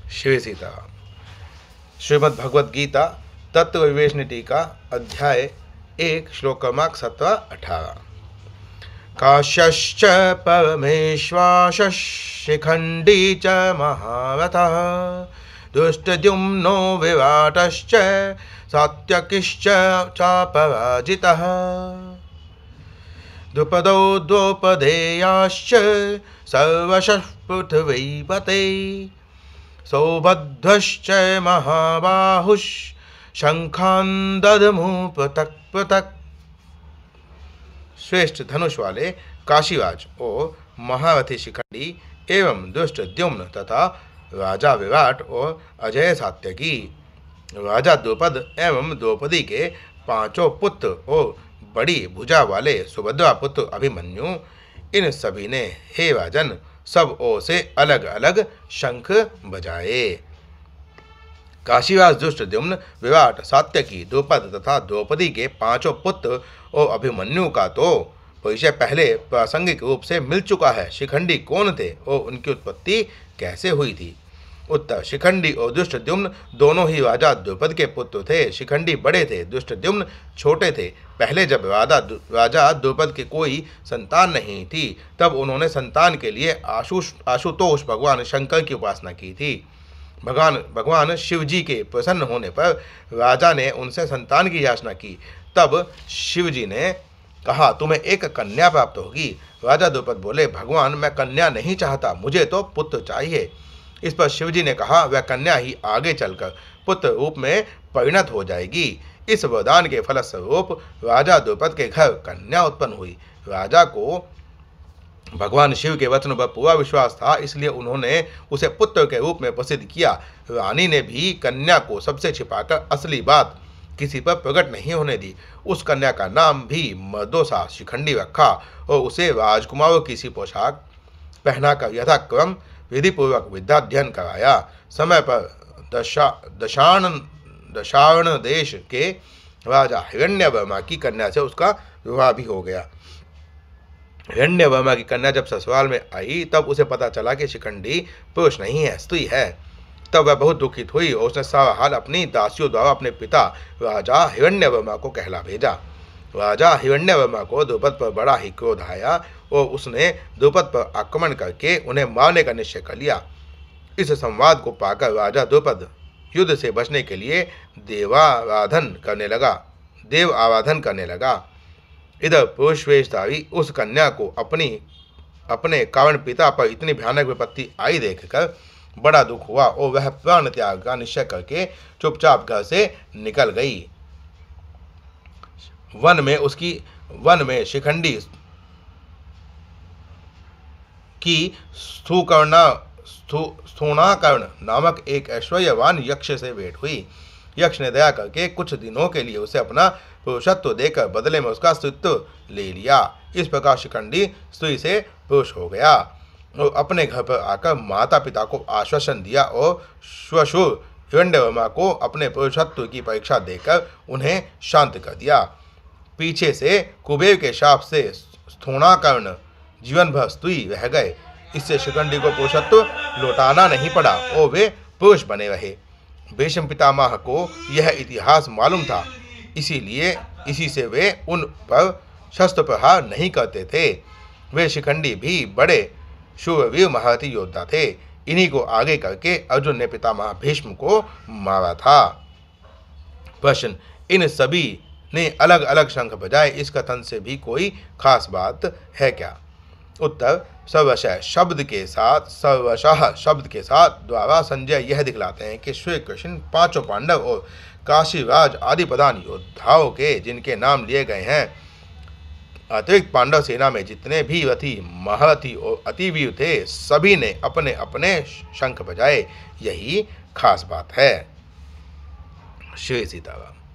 शिव सीता। श्रीमद् भगवद गीता तत्व विवेचन टीका अध्याय 1 श्लोक क्रमांक 17-18। काश्यश्च परमेश्वासः शिखण्डी च महारथः दुष्टद्युम्नो विराटश्च सात्यकिश्च चापराजितः द्रुपदो द्रौपदेयाश्च सर्वशः पृथिवीपते सौभद्रश्च महाबाहुः शंखान् ददमुः पृथक् पृथक्। श्रेष्ठ धनुष वाले काशीराज और महारथी शिखंडी एवं दुष्ट द्युम्न तथा राजा विराट और अजय सात्यकी, राजा द्रुपद एवं द्रौपदी के 5 पुत्र और बड़ी भुजा वाले सुभद्रा पुत्र अभिमन्यु, इन सभी ने हे राजन सब ओर से अलग अलग शंख बजाए। काशीराज दुष्टद्युम्न विराट सात्यकी द्रुपद तथा द्रौपदी के 5 पुत्र और अभिमन्यु का तो परिचय पहले प्रासंगिक रूप से मिल चुका है। शिखंडी कौन थे और उनकी उत्पत्ति कैसे हुई थी? उत्तर। शिखंडी और दुष्टद्युम्न दोनों ही राजा द्रुपद के पुत्र थे। शिखंडी बड़े थे, दुष्टद्युम्न छोटे थे। पहले जब राजा द्रुपद के कोई संतान नहीं थी तब उन्होंने संतान के लिए आशुतोष भगवान शंकर की उपासना की थी। भगवान शिव जी के प्रसन्न होने पर राजा ने उनसे संतान की याचना की। तब शिव जी ने कहा तुम्हें एक कन्या प्राप्त होगी। राजा द्रुपद बोले भगवान मैं कन्या नहीं चाहता, मुझे तो पुत्र चाहिए। इस पर शिवजी ने कहा वह कन्या ही आगे चलकर पुत्र रूप में परिणत हो जाएगी। इस वरदान के फलस्वरूप राजा द्रुपद के घर कन्या उत्पन्न हुई। राजा को भगवान शिव के वचनों पर पूरा विश्वास था, इसलिए उन्होंने उसे पुत्र के रूप में प्रसिद्ध किया। रानी ने भी कन्या को सबसे छिपाकर असली बात किसी पर प्रकट नहीं होने दी। उस कन्या का नाम भी मर्दोसा शिखंडी रखा और उसे राजकुमारों की सी पोशाक पहनाकर यथाक्रम विधिपूर्वक विद्याध्ययन कराया। समय पर दशार्ण देश के राजा हिरण्यवर्मा की कन्या से उसका विवाह भी हो गया। हिरण्यवर्मा की कन्या जब ससुराल में आई तब उसे पता चला कि शिखंडी पुरुष नहीं है, स्त्री है। तब वह बहुत दुखित हुई और उसने सारा हाल अपनी दासियों द्वारा अपने पिता राजा हिरण्यवर्मा को कहला भेजा। राजा हिरण्यवर्मा को द्रुपद पर बड़ा ही क्रोध आया और उसने द्रुपद पर आक्रमण करके उन्हें मारने का निश्चय कर लिया। इस संवाद को पाकर राजा द्रुपद युद्ध से बचने के लिए देव आराधन करने लगा। इधर पुरुषवेशधारी उस कन्या को अपने कारण पिता पर इतनी भयानक विपत्ति आई देखकर बड़ा दुख हुआ और वह प्राण त्याग का निश्चय करके चुपचाप घर से निकल गई। वन में शिखंडी की स्थूणाकर्ण नामक एक ऐश्वर्यवान यक्ष से भेंट हुई। यक्ष ने दया करके कुछ दिनों के लिए उसे अपना पुरुषत्व देकर बदले में उसका स्त्रीत्व ले लिया। इस प्रकार शिखंडी स्त्री से पुरुष हो गया और अपने घर पर आकर माता पिता को आश्वासन दिया और श्वशुर हिरण्यवर्मा को अपने पुरुषत्व की परीक्षा देकर उन्हें शांत कर दिया। पीछे से कुबेर के शाप से स्थूणाकर्ण जीवन भर स्त्री रह गए। इससे शिखंडी को पुरुषत्व लौटाना नहीं पड़ा और वे पुरुष बने रहे। भीष्म पितामह को यह इतिहास मालूम था, इसी से वे उन पर शस्त्र प्रहार नहीं करते थे। वे शिखंडी भी बड़े शूरवीर महारथी योद्धा थे। इन्हीं को आगे करके अर्जुन ने पितामह भीष्म को मारा था। प्रश्न। इन सभी ने अलग अलग शंख बजाए, इस कथन से भी कोई खास बात है क्या? उत्तर। सर्वशः शब्द के साथ द्वारा संजय यह दिखलाते हैं कि श्री कृष्ण 5 पांडव और काशीराज आदि प्रधान योद्धाओं के जिनके नाम लिए गए हैं अतिरिक्त पांडव सेना में जितने भी रथी महारथी और अतिवीर थे सभी ने अपने अपने शंख बजाए, यही खास बात है। श्री सीताराम।